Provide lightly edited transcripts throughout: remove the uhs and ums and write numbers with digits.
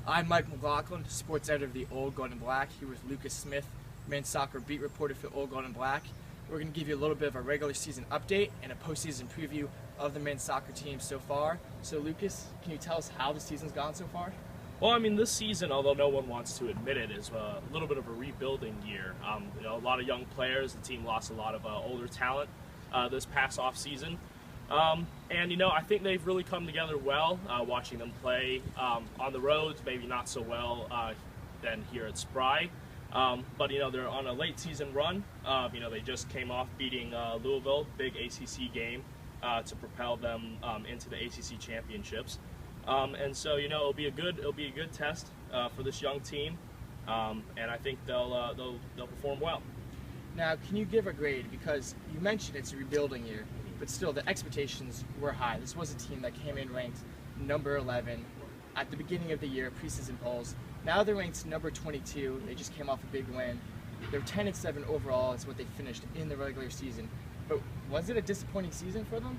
I'm Mike McLaughlin, sports editor of the Old Gold and Black, here with Lucas Smith, men's soccer beat reporter for Old Gold and Black. We're going to give you a little bit of a regular season update and a postseason preview of the men's soccer team so far. So Lucas, can you tell us how the season's gone so far? Well, I mean, this season, although no one wants to admit it, is a little bit of a rebuilding year. A lot of young players. The team lost a lot of older talent this past off season. I think they've really come together well, watching them play on the roads, maybe not so well than here at Spry. But they're on a late season run. They just came off beating Louisville, big ACC game, to propel them into the ACC championships. It'll be a good test for this young team, and I think they'll perform well. Now, can you give a grade, because you mentioned it's a rebuilding year, but still the expectations were high. This was a team that came in ranked number 11 at the beginning of the year, preseason polls. Now they're ranked number 22. They just came off a big win. They're 10-7 overall is what they finished in the regular season. But was it a disappointing season for them?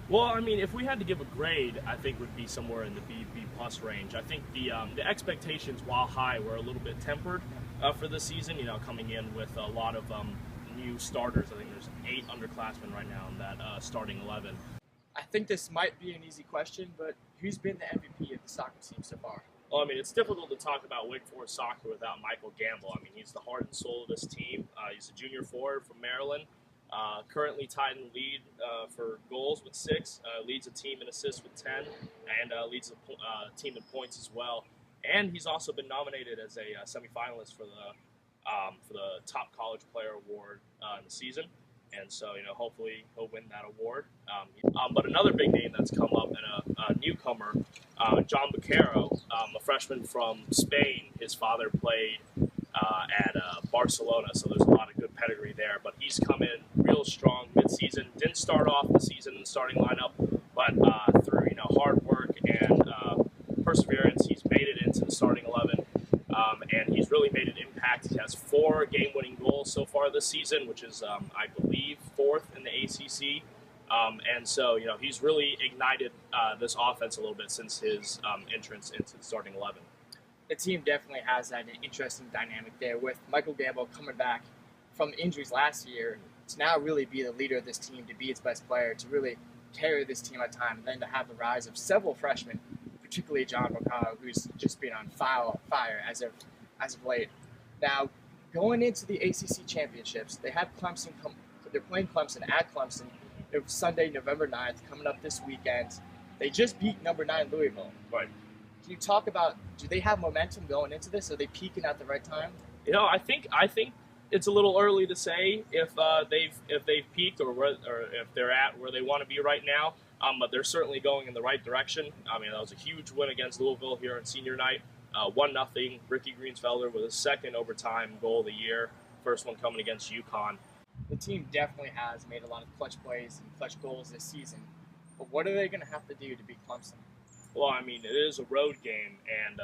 Well, I mean, if we had to give a grade, I think would be somewhere in the B+ range. I think the expectations, while high, were a little bit tempered for this season. Coming in with a lot of new starters. I think there's 8 underclassmen right now in that starting 11. I think this might be an easy question, but who's been the MVP of the soccer team so far? Well, I mean, it's difficult to talk about Wake Forest soccer without Michael Gamble. I mean, he's the heart and soul of this team. He's a junior forward from Maryland. Currently tied in the lead for goals with 6, leads a team in assists with 10, and leads a team in points as well. And he's also been nominated as a semifinalist for the top college player award in the season. And so, hopefully he'll win that award. But another big name that's come up, and a newcomer, John Baquero, a freshman from Spain. His father played at Barcelona, so there's a lot of good pedigree there. But he's come in real strong mid-season. Didn't start off the season in the starting lineup, but through hard work and perseverance, he's made it into the starting 11, and he's really made an impact. He has 4 game-winning goals so far this season, which is, I believe, 4th in the ACC. He's really ignited this offense a little bit since his entrance into the starting 11. The team definitely has that interesting dynamic there, with Michael Gamble coming back from injuries last year to now really be the leader of this team, to be its best player, to really carry this team at time, and then to have the rise of several freshmen, particularly John Baquero, who's just been on fire as of late. Now, going into the ACC championships, they have Clemson. They're playing Clemson at Clemson. It's Sunday, November 9th, coming up this weekend. They just beat number 9 Louisville. Right. Can you talk about, do they have momentum going into this? Are they peaking at the right time? I think it's a little early to say if they've peaked or if they're at where they want to be right now. But they're certainly going in the right direction. I mean, that was a huge win against Louisville here on senior night. 1-0. Ricky Greensfelder with his 2nd overtime goal of the year. First one coming against UConn. The team definitely has made a lot of clutch plays and clutch goals this season. But what are they going to have to do to beat Clemson? Well, I mean, it is a road game, and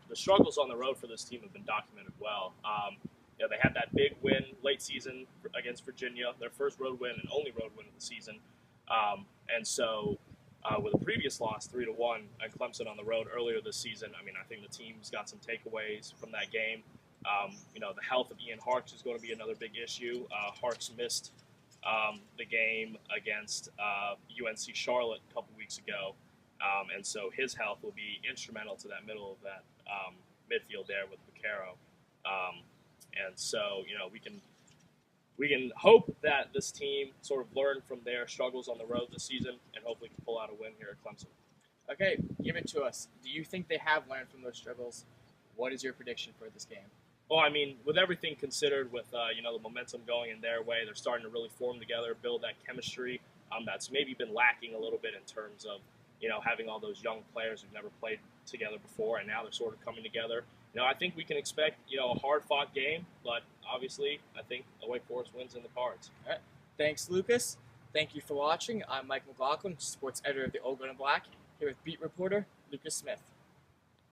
the struggles on the road for this team have been documented well. They had that big win late season against Virginia, their first road win and only road win of the season. With a previous loss, 3-1 at Clemson on the road earlier this season, I mean, I think the team's got some takeaways from that game. The health of Ian Harkes is going to be another big issue. Harkes missed the game against UNC Charlotte a couple weeks ago. So his health will be instrumental to that middle of that midfield there with Baquero. We can hope that this team sort of learned from their struggles on the road this season and hopefully can pull out a win here at Clemson. Okay, give it to us. Do you think they have learned from those struggles? What is your prediction for this game? Well, I mean, with everything considered, with the momentum going in their way, they're starting to really form together, build that chemistry that's maybe been lacking a little bit in terms of having all those young players who've never played together before, and now they're sort of coming together. I think we can expect, a hard-fought game, but obviously I think a Wake Forest wins in the cards. All right. Thanks, Lucas. Thank you for watching. I'm Mike McLaughlin, sports editor of the Old Gold and Black, here with beat reporter Lucas Smith.